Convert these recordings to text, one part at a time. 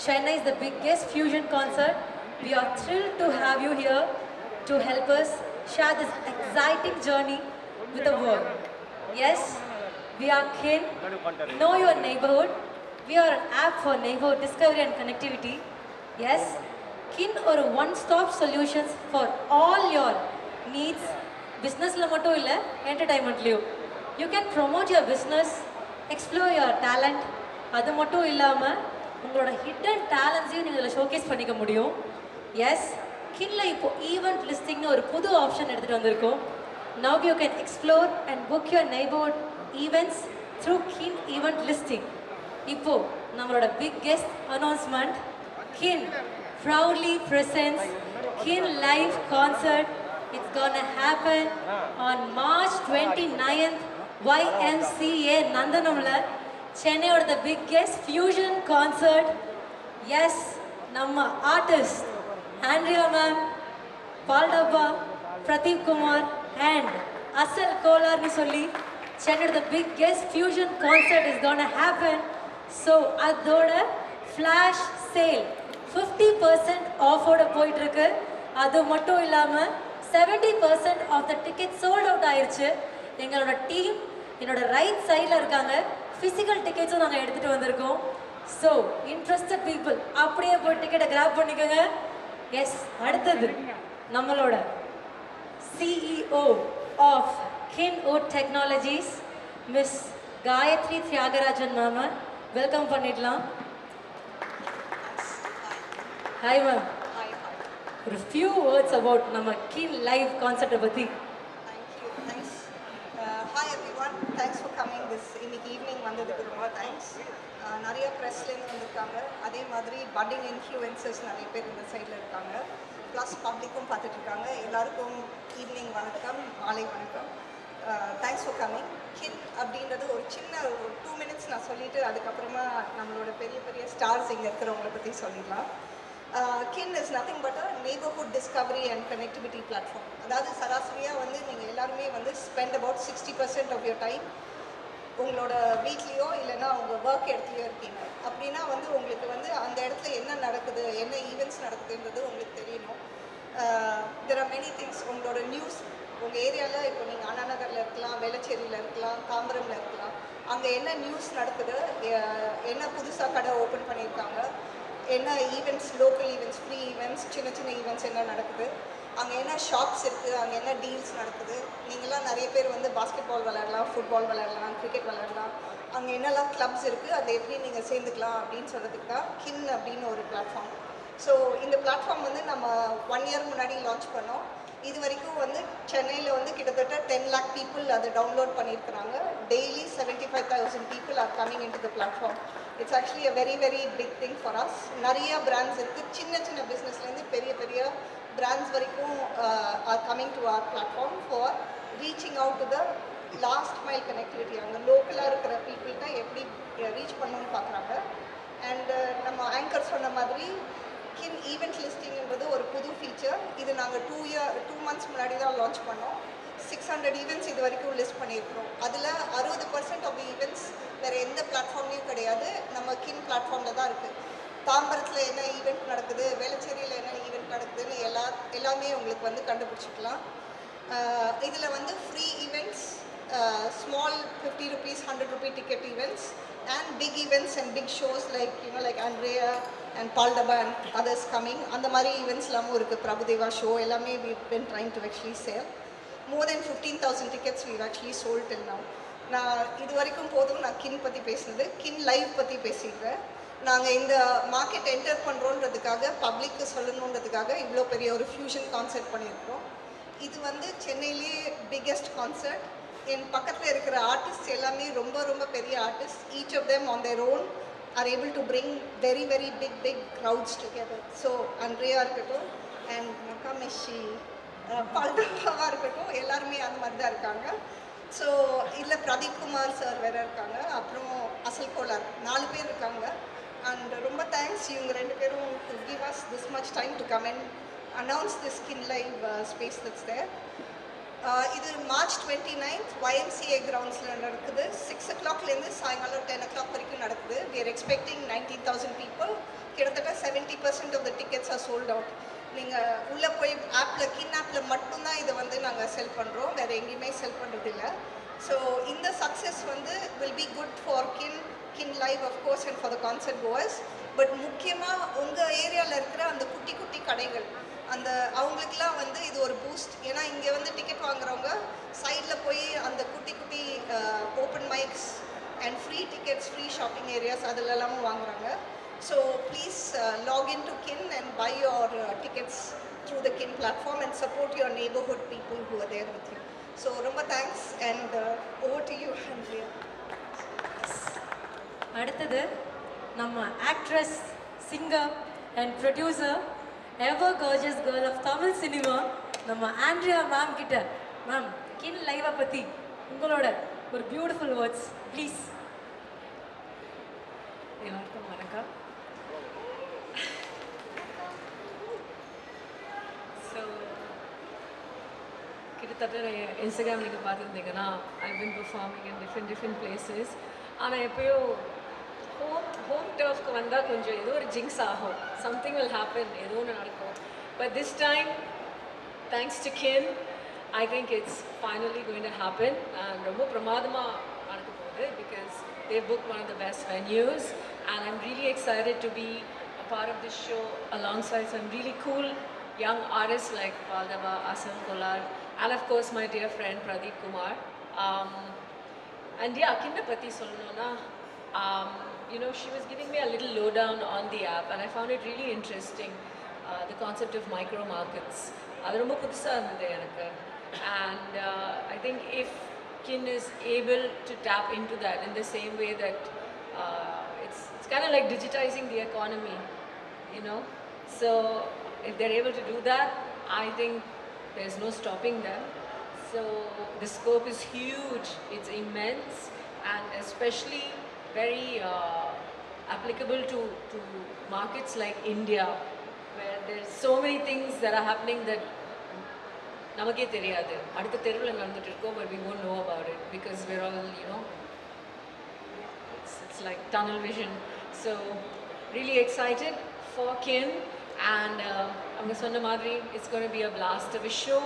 Chennai is the biggest fusion concert. We are thrilled to have you here to help us share this exciting journey with the world. Yes, we are Kin, Know Your Neighborhood. We are an app for neighborhood discovery and connectivity. Yes, Kin or one-stop solutions for all your needs. Business la mattum illa, entertainment liyo. You can promote your business, explore your talent. அது மட்டும் இல்லாமல் உங்களோட hidden டேலண்ட்ஸையும் நீங்கள் இதில் showcase பண்ணிக்க முடியும். S, கின்ல இப்போ event லிஸ்டிங்னு ஒரு புது ஆப்ஷன் எடுத்துகிட்டு வந்திருக்கோம். Now you can explore and book your neighbourhood events through கின் ஈவெண்ட் லிஸ்டிங். இப்போது நம்மளோட பிக் கெஸ்ட் அனௌன்ஸ்மெண்ட். கின் proudly presents Kin live concert. It's gonna happen on March 29th, YMCA Nandanamla. Chennai or the biggest fusion concert. Yes, நம்ம artists Andrea ma'am, Paul Dabba, Pradeep Kumar and Asal Kolar ni solli Chennai the biggest fusion concert is gonna happen. So அதோட flash sale 50% off ஓட போயிட்டு இருக்கு. அது மட்டும் இல்லாம 70% of the tickets sold out ஆயிருச்சு. எங்களோட டீம் என்னோட ரைட் சைடில் இருக்காங்க. ஃபிசிக்கல் டிக்கெட்ஸும் நாங்கள் எடுத்துகிட்டு வந்திருக்கோம். ஸோ இன்ட்ரெஸ்டட் பீப்புள் அப்படியே போய் டிக்கெட்டை கிராப் பண்ணிக்கோங்க. எஸ், அடுத்தது நம்மளோட சிஇஓ ஆஃப் கின் ஓட் technologies miss Gayathri Thiyagarajan ma'am welcome பண்ணிடலாம். ஹாய் மேம், ஒரு ஃபியூ வேர்ட்ஸ் அபவுட் நம்ம கின் லைவ் கான்செப்டை பற்றி. Hi everyone, thanks for coming this evening வந்ததுக்கு ரொம்ப தேங்க்ஸ். நிறைய ப்ரெஸ்லேருந்து வந்திருக்காங்க, அதே மாதிரி பட்டிங் இன்ஃப்ளூயன்சர்ஸ் நிறைய பேர் இந்த சைடில் இருக்காங்க, ப்ளஸ் பப்ளிக்கும் பார்த்துட்ருக்காங்க. எல்லாருக்கும் ஈவினிங் வணக்கம், மாலை வணக்கம். Thanks for coming. கின் அப்படின்றது ஒரு சின்ன ஒரு 2 minutes நான் சொல்லிவிட்டு அதுக்கப்புறமா நம்மளோட பெரிய பெரிய ஸ்டார்ஸ் இங்கே இருக்கிறவங்கள பற்றி சொல்லிடலாம். Kin is nothing but a neighbourhood discovery and connectivity platform. அதாவது சராசரியாக வந்து நீங்கள் எல்லாருமே வந்து spend about 60% of your time உங்களோட வீட்லேயோ இல்லைன்னா உங்கள் ஒர்க் இடத்துலையோ இருக்கீங்க. அப்படின்னா வந்து உங்களுக்கு வந்து அந்த இடத்துல என்ன நடக்குது, என்ன ஈவெண்ட்ஸ் நடக்குதுன்றது உங்களுக்கு தெரியணும். There are many things. உங்களோட நியூஸ் உங்கள் ஏரியாவில் இப்போ நீங்கள் அண்ணா நகரில் இருக்கலாம், வேளச்சேரியில் இருக்கலாம், தாம்பரமில் இருக்கலாம். அங்கே என்ன நியூஸ் நடக்குது, என்ன புதுசாக கடை ஓப்பன் பண்ணியிருக்காங்க, என்ன events, local events, free events, சின்ன சின்ன ஈவெண்ட்ஸ் என்ன நடக்குது, அங்கே என்ன ஷாப்ஸ் இருக்குது, அங்கே என்ன டீல்ஸ் நடக்குது. நீங்களாம் நிறைய பேர் வந்து பாஸ்கெட் பால் விளையாடலாம், ஃபுட்பால் விளையாடலாம், கிரிக்கெட் விளையாடலாம். அங்கே என்னெல்லாம் கிளப்ஸ் இருக்குது, அதை எப்படி நீங்கள் சேர்ந்துக்கலாம் அப்படின்னு சொல்கிறதுக்கு தான் கின் அப்படின்னு ஒரு பிளாட்ஃபார்ம். ஸோ இந்த பிளாட்ஃபார்ம் வந்து நம்ம 1 year முன்னாடி லான்ச் பண்ணோம். இது வரைக்கும் வந்து சென்னையில் வந்து கிட்டத்தட்ட 10 lakh people அதை டவுன்லோட் பண்ணியிருக்கிறாங்க. Daily 75,000 people are coming into the platform. It's actually a very very big thing for us. நிறைய பிராண்ட்ஸ் இருக்குது, சின்ன சின்ன பிஸ்னஸ்லேருந்து பெரிய பெரிய பிராண்ட்ஸ் வரைக்கும் are coming to our platform for reaching out to the last mile connectivity. அங்கே லோக்கலாக இருக்கிற பீப்புள்கிட்ட எப்படி ரீச் பண்ணணும்னு பார்க்குறாங்க. அண்ட் நம்ம ஆங்கர் சொன்ன மாதிரி கின் ஈவெண்ட் லிஸ்டிங்கிறது ஒரு புது ஃபீச்சர். இது நாங்கள் 2 months முன்னாடி தான் லான்ச் பண்ணோம். 600 ஈவெண்ட்ஸ் இது வரைக்கும் லிஸ்ட் பண்ணியிருக்கிறோம். அதில் 60% ஆஃப் தி ஈவெண்ட்ஸ் வேறு எந்த பிளாட்ஃபார்ம்லேயும் கிடையாது, நம்ம கின் பிளாட்ஃபார்மில் தான் இருக்குது. தாம்பரத்தில் என்ன ஈவெண்ட் நடக்குது, வேளச்சேரியில் என்ன ஈவெண்ட் நடக்குதுன்னு எல்லாமே உங்களுக்கு வந்து கண்டுபிடிச்சிக்கலாம். இதில் வந்து free events, small 50 rupees 100 rupee ticket events and big events and big shows like like Andrea and Paul Dabba and others coming. அந்த மாதிரி ஈவெண்ட்ஸ் எல்லாமும் இருக்குது. பிரபுதேவா ஷோ எல்லாமே we've been trying to actually sell. More than 15,000 tickets we've actually sold till now. நான் இது வரைக்கும் போதும் நான் கின் பற்றி பேசினது. கின் லைவ் பற்றி பேசிடுறேன். நாங்கள் இந்த மார்க்கெட் என்டர் பண்ணுறோன்றதுக்காக, பப்ளிக்கு சொல்லணுன்றதுக்காக இவ்வளோ பெரிய ஒரு ஃபியூஷன் கான்சர்ட் பண்ணியிருக்கிறோம். இது வந்து சென்னையிலேயே பிக்கெஸ்ட் கான்சர்ட். என் பக்கத்தில் இருக்கிற ஆர்டிஸ்ட் எல்லாமே ரொம்ப ரொம்ப பெரிய artist. Each of them on their own are able to bring very very big crowds together. So Andrea இருக்கட்டும் அண்ட் மகாமெஷி, பால்டப்பாவாக இருக்கட்டும், எல்லாருமே அந்த மாதிரி தான் இருக்காங்க. ஸோ இதில் பிரதீப் குமார் சார் வேறு இருக்காங்க, அப்புறம் அசல் கோலார், 4 பேர் இருக்காங்க. அண்ட் ரொம்ப தேங்க்ஸ் இவங்க 2 பேரும் to give us this much time to come and announce this கின் லைவ் ஸ்பேஸ் தட்ஸ் தேர். இது மார்ச் 29th YMCA கிரவுண்ட்ஸில் நடக்குது. 6 o'clockலேருந்து சாயங்காலம் 10 o'clock வரைக்கும் நடக்குது. We are expecting 19,000 people. கிட்டத்தட்ட 70% of the tickets are sold out. நீங்கள் உள்ளே போய் ஆப்பில் கின் ஆப்பில் மட்டும்தான் இதை வந்து நாங்கள் செல் பண்ணுறோம், வேறு எங்கேயுமே செல் பண்ணுறதில்ல. ஸோ இந்த சக்ஸஸ் வந்து வில் பி குட் ஃபார் கின் live of course and for the concert goers. But முக்கியமாக உங்கள் ஏரியாவில் இருக்கிற அந்த குட்டி குட்டி கடைகள், அந்த அவங்களுக்குலாம் வந்து இது ஒரு பூஸ்ட். ஏன்னா இங்கே வந்து டிக்கெட் வாங்குறவங்க சைடில் போய் அந்த குட்டி குட்டி open mics and free tickets, free shopping areas அதிலெல்லாமும் வாங்குறாங்க. So please login to Kin and buy your tickets through the Kin platform and support your neighbourhood people who are there with you. So ரொம்ப thanks and over to you Andrea. அடுத்தது நம்ம actress, singer and producer, ever gorgeous girl of Tamil cinema, நம்ம Andrea ma'am கிட்ட. Ma'am, Kin லைவை பற்றி உங்களோட ஒரு beautiful words please. எல்லாருக்கும் வணக்கம். ஸோ கிட்டத்தட்ட இன்ஸ்டாகிராம் நீங்கள் பார்த்துருந்தீங்கன்னா ஐ பின் பெர்ஃபார்மிங் இன் டிஃப்ரெண்ட் பிளேசஸ். ஆனால் எப்போயோ ஹோம் டர்ஃப்க்கு வந்தால் கொஞ்சம் ஏதோ ஒரு ஜிங்ஸ் ஆகும், சம்திங் வில் ஹேப்பன், ஏதோ ஒன்று நடக்கும். But this time thanks to கின் I think it's finally going to happen, and ரொம்ப பிரமாதமாக நடக்க போகுது because they booked one of the best venues, and I'm really excited to be a part of this show alongside some really cool young artists like Valdava, Asam Kolar, and of course my dear friend Pradeep Kumar. And yeah, kinda pati solnona, you know, she was giving me a little lowdown on the app, and I found it really interesting, the concept of micro markets. அது ரொம்ப புதுசாக இருந்தது எனக்கு. And I think if Kin is able to tap into that in the same way that it's kind of like digitizing the economy, you know. So if they're able to do that, I think there's no stopping them. So the scope is huge, it's immense, and especially very applicable to markets like India, where there's so many things that are happening that நமக்கே தெரியாது, அடுத்த தெருவில் நடந்துட்டு இருக்கோம், but we won't know about it because we're all, you know, it's like tunnel vision. So really excited for Kin, and அவங்க சொன்ன மாதிரி it's going to be a blast of a show,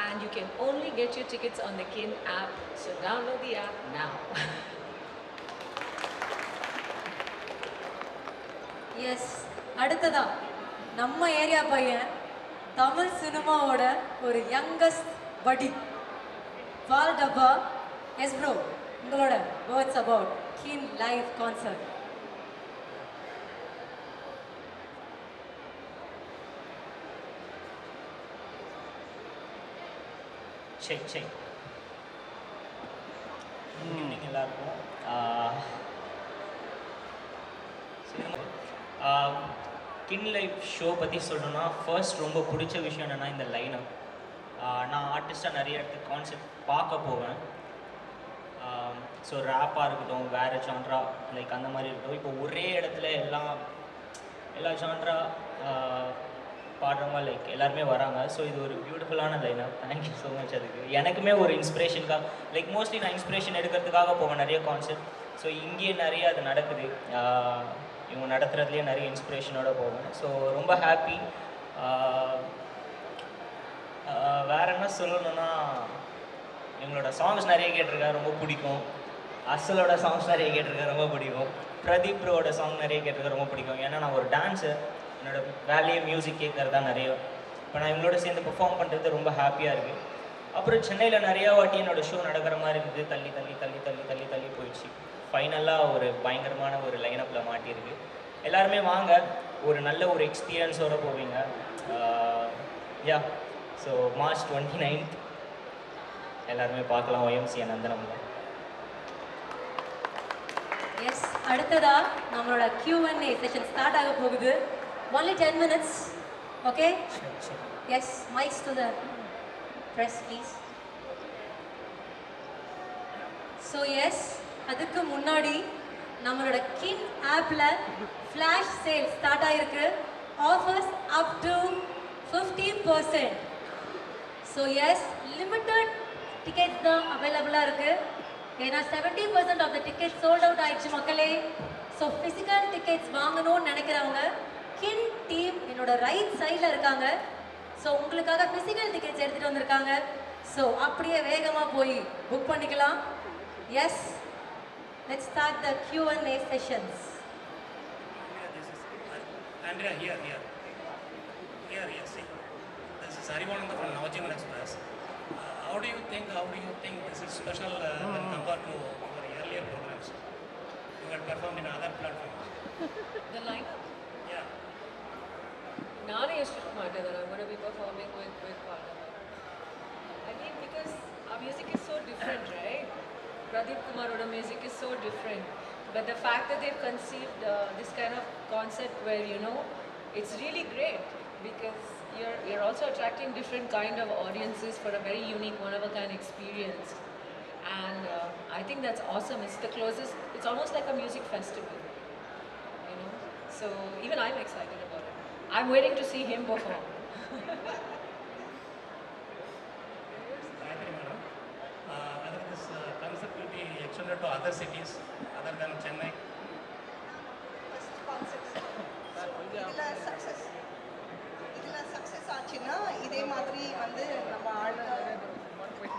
and you can only get your tickets on the Kin app, so download the app now. எஸ், அடுத்ததா நம்ம area பையன், தமிழ் சினிமாவோட ஒரு யங்கஸ்ட் படி, வால்டபா. எஸ் ப்ரோ, உங்களோட words about Kin live concert. Check evening எல்லாருக்கும். கின் லைவ் ஷோ பற்றி சொல்லணும்னா ஃபர்ஸ்ட் ரொம்ப பிடிச்ச விஷயம் என்னென்னா இந்த லைனப். நான் ஆர்டிஸ்ட்டாக நிறைய இடத்துக்கு கான்செப்ட் பார்க்க போவேன். ஸோ ரேப்பாக இருக்கட்டும், வேறு ஜான்ரா லைக் அந்த மாதிரி இருக்கட்டும், இப்போ ஒரே இடத்துல எல்லா ஜான்ரா பாடுறவங்க லைக் எல்லாருமே வராங்க. ஸோ இது ஒரு பியூட்டிஃபுல்லான லைனப். Thank you so much. அதுக்கு எனக்குமே ஒரு இன்ஸ்பிரேஷனுக்காக லைக் மோஸ்ட்லி நான் இன்ஸ்பிரேஷன் எடுக்கிறதுக்காக போவேன் நிறைய கான்செப்ட். ஸோ இங்கேயே நிறைய அது நடக்குது, இவங்க நடத்துகிறதுலேயே நிறைய இன்ஸ்பிரேஷனோடு போவேன். ஸோ ரொம்ப ஹாப்பி. வேறு என்ன சொல்லணுன்னா, இவங்களோட சாங்ஸ் நிறைய கேட்டிருக்கேன், ரொம்ப பிடிக்கும். அசலோட சாங்ஸ் நிறைய கேட்டிருக்கேன், ரொம்ப பிடிக்கும். பிரதீப் ப்ரோட சாங் நிறைய கேட்டிருக்கேன், ரொம்ப பிடிக்கும். ஏன்னா நான் ஒரு டான்ஸர், என்னோடய வேலையே மியூசிக் கேட்குறது தான் நிறைய. இப்போ நான் இவங்களோட சேர்ந்து பெர்ஃபார்ம் பண்ணுறது ரொம்ப ஹாப்பியாக இருக்குது. அப்புறம் சென்னையில் நிறையா வாட்டி என்னோடய ஷோ நடக்கிற மாதிரி இருந்தது, தள்ளி தள்ளி தள்ளி தள்ளி தள்ளி தள்ளி போயிடுச்சு. ஃபைனலாக ஒரு பயங்கரமான ஒரு லைனப்பில் மாட்டியிருக்கு. எல்லாருமே வாங்க, ஒரு நல்ல ஒரு எக்ஸ்பீரியன்ஸோடு போவீங்க. யா, ஸோ மார்ச் 29 எல்லாருமே பார்க்கலாம் OMC நந்தனம்ல. எஸ், அடுத்ததா நம்மளோட Q&A செஷன் ஸ்டார்ட் ஆக போகுது. only 10 minutes. Okay, yes, mics to the press please. So yes, அதுக்கு முன்னாடி நம்மளோட கின் ஆப்பில் ஃப்ளாஷ் சேல் ஸ்டார்ட் ஆகிருக்கு. Offers up to 50%. So yes, limited tickets தான் அவைலபிளாக இருக்குது. ஏன்னா 70% of the ticket sold out ஆயிடுச்சு மக்களே. ஸோ ஃபிசிக்கல் டிக்கெட்ஸ் வாங்கணும்னு நினைக்கிறவங்க கின் டீம் என்னோட ரைட் சைடில் இருக்காங்க. ஸோ உங்களுக்காக ஃபிசிக்கல் டிக்கெட்ஸ் எடுத்துகிட்டு வந்திருக்காங்க. ஸோ அப்படியே வேகமாக போய் புக் பண்ணிக்கலாம். Yes, let's start the Q&A sessions. Andrea, here. See, this is Harivananda from Navajivan Express. How do you think this is special when compared to your earlier programs? You had performed in other platforms. The lineup. Yeah. நானே யோசிச்சுக்க மாட்டேன் that I'm going to be performing with Pallava. I mean, because our music is so different, right? Pradeep Kumaroda music is so different. But the fact that they've conceived this kind of concept where, you know, it's really great because you're also attracting different kind of audiences for a very unique, one-of-a-kind experience. And I think that's awesome. It's the closest, it's almost like a music festival, you know? So even I'm excited about it. I'm waiting to see him perform. Gayatri madam, whether this concept will be extended to other cities other than Chennai? First concept இதில் success ஆச்சுன்னா இதே மாதிரி வந்து நம்ம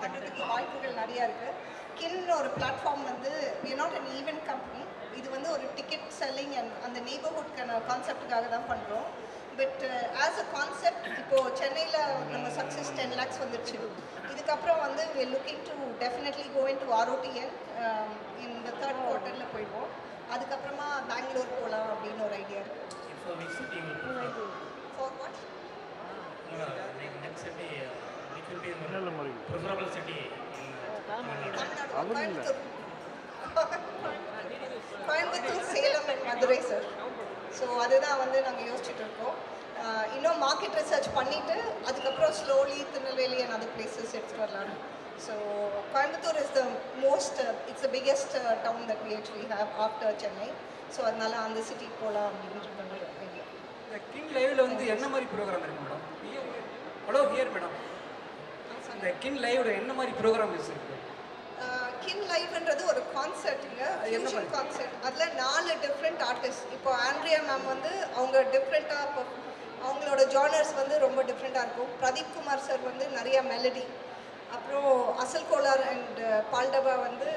பண்ணுறதுக்கு வாய்ப்புகள் நிறையா இருக்குது. கின் ஒரு பிளாட்ஃபார்ம் வந்து we are not an event company. இது வந்து ஒரு டிக்கெட் செல்லிங் அண்ட் அந்த நெய்பர்ஹுட்கான கான்செப்டுக்காக தான் பண்ணுறோம். பட் ஆஸ் அ கான்செப்ட் இப்போது சென்னையில் நம்ம சக்ஸஸ் 10 lakhs வந்துருச்சு. இதுக்கப்புறம் வந்து we are looking to definitely go into ROTN in the third quarterல போயிடுவோம். அதுக்கப்புறமா பெங்களூர் போகலாம் அப்படின்னு ஒரு ஐடியா இருக்குது. For which city will prefer? For what? No, next city, which will be the preferable city in Tamil Nadu? Tamil Nadu, Coimbatore, Salem and Madurai sir. So அதுதான் வந்து நாங்கள் யோசிச்சுட்டு இருக்கோம். இன்னும் மார்க்கெட் ரிசர்ச் பண்ணிவிட்டு அதுக்கப்புறம் slowly Tirunelveli and other places எடுத்துகிட்டு வரலாம். So Coimbatore is the most it's the biggest town that we actually have after Chennai. So அதனால அந்த சிட்டிக்கு போகலாம் அப்படின்ட்டு ஐடியா. இந்த கிங் லைவ்ல வந்து என்ன மாதிரி ப்ரோக்ராம் இருக்கு மேடம்? ஹலோ ஹியர் மேடம், இந்த கிங் லைவ்ல என்ன மாதிரி ப்ரோக்ராம் இருக்கு? கின் லைவ்ன்றது ஒரு கான்சர்ட்டுங்க, ஃபியூஷன் கான்சர்ட். அதில் 4 டிஃப்ரெண்ட் ஆர்டிஸ்ட். இப்போ ஆண்ட்ரியா மேம் வந்து அவங்க டிஃப்ரெண்ட்டாக அவங்களோட ஜானர்ஸ் வந்து ரொம்ப டிஃப்ரெண்ட்டாக இருக்கும். பிரதீப் குமார் சார் வந்து நிறையா மெலடி, அப்புறம் அசல் கோலார் அண்ட் பால்டபா வந்து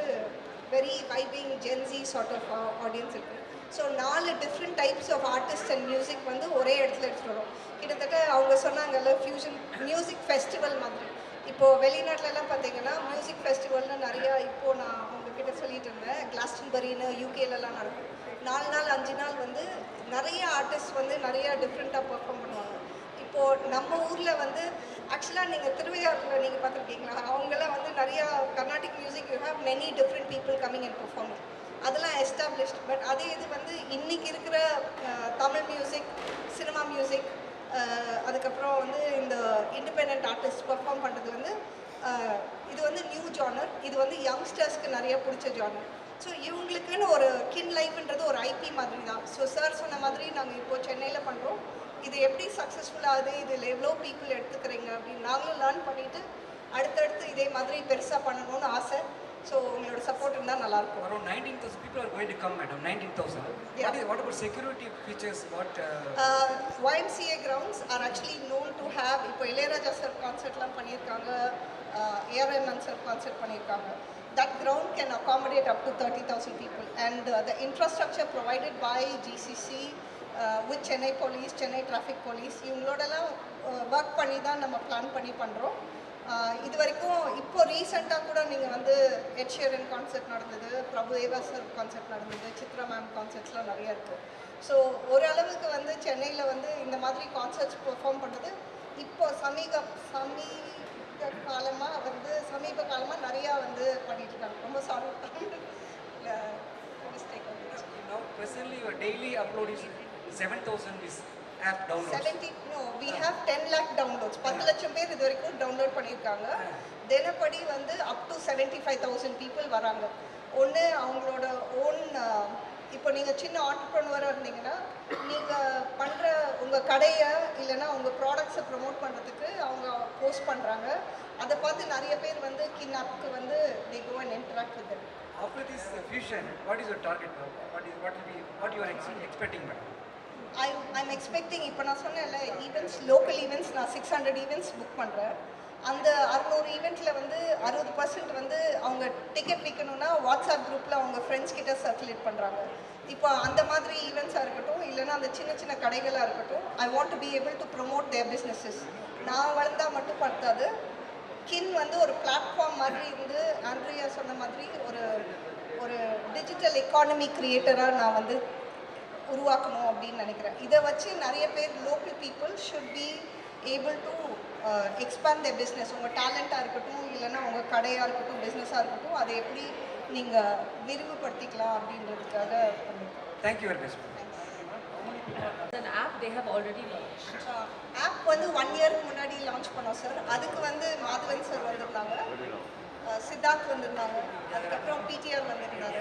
very vibing Gen Z sort of audience இருக்குது. So 4 different types of artist and music வந்து ஒரே இடத்துல எடுத்துகிட்டு வரும். கிட்டத்தட்ட அவங்க சொன்னாங்கல்ல ஃபியூஷன் மியூசிக் ஃபெஸ்டிவல் மாதிரி. இப்போது வெளிநாட்டிலலாம் பார்த்தீங்கன்னா மியூசிக் ஃபெஸ்டிவல்னு நிறையா இப்போது நான் உங்ககிட்ட சொல்லிட்டு இருந்தேன், கிளாஸ்டன்பரின்னு யூகேலலாம் நடக்கும். 4 நாள் 5 நாள் வந்து நிறைய ஆர்டிஸ்ட் வந்து நிறையா டிஃப்ரெண்ட்டாக பெர்ஃபார்ம் பண்ணுவாங்க. இப்போது நம்ம ஊரில் வந்து ஆக்சுவலாக நீங்கள் திருவையாறில் நீங்கள் பார்த்துருக்கீங்களா, அவங்களாம் வந்து நிறையா Carnatic music you have many different people coming and performing. அதெல்லாம் எஸ்டாப்ளிஷ்ட். பட் அதே இது வந்து இன்றைக்கி இருக்கிற தமிழ் மியூசிக், சினிமா மியூசிக், அதுக்கப்புறம் வந்து இந்த இண்டிபெண்ட் ஆர்டிஸ்ட் பெர்ஃபார்ம் பண்ணுறது வந்து இது வந்து நியூ ஜானர். இது வந்து யங்ஸ்டர்ஸ்க்கு நிறைய பிடிச்ச ஜானர். ஸோ இவங்களுக்குன்னு ஒரு கின் லைஃப்ன்றது ஒரு ஐபி மாதிரி தான். ஸோ சார் சொன்ன மாதிரி நாங்கள் இப்போது சென்னையில் பண்ணுறோம். இது எப்படி சக்ஸஸ்ஃபுல்லாகுது, இதில் எவ்வளோ பீப்புள் எடுத்துக்கிறீங்க அப்படின்னு நாங்களும் லேர்ன் பண்ணிவிட்டு அடுத்தடுத்து இதே மாதிரி பெருசாக பண்ணணும்னு ஆசை. ஸோ உங்களோட சப்போர்ட் இருந்தால் நல்லாயிருக்கும். Around 19,000 people are going to come, madam. 19,000. Yeah. What about security features? YMCA grounds are actually known to have, இப்போ இளையராஜா சார் கான்சர்ட்லாம் பண்ணியிருக்காங்க, ARMN சார் கான்சர்ட் பண்ணியிருக்காங்க. That ground can accommodate up to 30,000 people, and the infrastructure provided by GCC with Chennai Police, Chennai Traffic Police, இவங்களோடலாம் work பண்ணி தான் நம்ம plan பண்ணி பண்ணுறோம். இது வரைக்கும் இப்போ ரீசெண்டாக கூட நீங்கள் வந்து எட் ஷீரன் கான்சர்ட் நடந்தது, பிரபுதேவா சார் கான்சர்ட் நடந்தது, சித்ரா மேம் கான்சர்ட்ஸ்லாம் நிறையா இருக்குது. ஸோ ஓரளவுக்கு வந்து சென்னையில் வந்து இந்த மாதிரி கான்சர்ட்ஸ் பெர்ஃபார்ம் பண்ணுறது இப்போ சமீப காலமாக நிறையா வந்து பண்ணிகிட்ருக்காங்க. ரொம்ப சாரி மிஸ்டேக் வந்து. Now presently your daily upload is 7,000 is app downloads. We have 10 lakh downloads. 10 லட்சம் பேர் இது வரைக்கும் டவுன்லோட் பண்ணியிருக்காங்க. தினப்படி வந்து அப் டு 75,000 பீப்புள் வராங்க. ஒன்று அவங்களோட ஓன், இப்போ நீங்கள் சின்ன ஆண்டர்ப்ரனராக இருந்தீங்கன்னா நீங்கள் பண்ணுற உங்கள் கடையை இல்லைன்னா உங்கள் ப்ராடக்ட்ஸை ப்ரமோட் பண்ணுறதுக்கு அவங்க போஸ்ட் பண்ணுறாங்க. அதை பார்த்து நிறைய பேர் வந்து கின் ஆப்க்கு வந்து they go and interact with them. After this fusion, what is your target, bro? What you are expecting, madam? I'm expecting இப்போ நான் சொன்னேன்ல ஈவெண்ட்ஸ் லோக்கல் ஈவெண்ட்ஸ் நான் 600 ஈவெண்ட்ஸ் புக் பண்ணுறேன். அந்த 600 ஈவெண்ட்டில் வந்து 60% வந்து அவங்க டிக்கெட் விற்கணும்னா வாட்ஸ்அப் குரூப்பில் அவங்க ஃப்ரெண்ட்ஸ் கிட்ட சர்க்குலேட் பண்ணுறாங்க. இப்போ அந்த மாதிரி ஈவெண்ட்ஸாக இருக்கட்டும் இல்லைன்னா அந்த சின்ன சின்ன கடைகளாக இருக்கட்டும், I want to be able to promote their businesses. நான் வளர்ந்தால் மட்டும் பத்தாது, கின் வந்து ஒரு பிளாட்ஃபார்ம் மாதிரி இருந்து ஆண்ட்ரியா சொன்ன மாதிரி ஒரு டிஜிட்டல் எக்கானமி கிரியேட்டராக நான் வந்து உருவாக்கணும் அப்படின்னு நினைக்கிறேன். இதை வச்சு நிறைய பேர் local people should be able to expand their business. உங்கள் டேலண்ட்டாக இருக்கட்டும் இல்லைன்னா உங்கள் கடையாக இருக்கட்டும் பிஸ்னஸாக இருக்கட்டும், அதை எப்படி நீங்கள் விரிவுபடுத்திக்கலாம் அப்படின்றதுக்காக பண்ணியிருக்கோம். Thank you very much. An app they have already launched. App வந்து 1 இயருக்கு முன்னாடி லான்ச் பண்ணோம் சார். அதுக்கு வந்து மாதவன் சார் வந்திருந்தாங்க, சித்தார்த் வந்திருந்தாங்க, அதுக்கப்புறம் பிடிஆர் வந்திருந்தாங்க.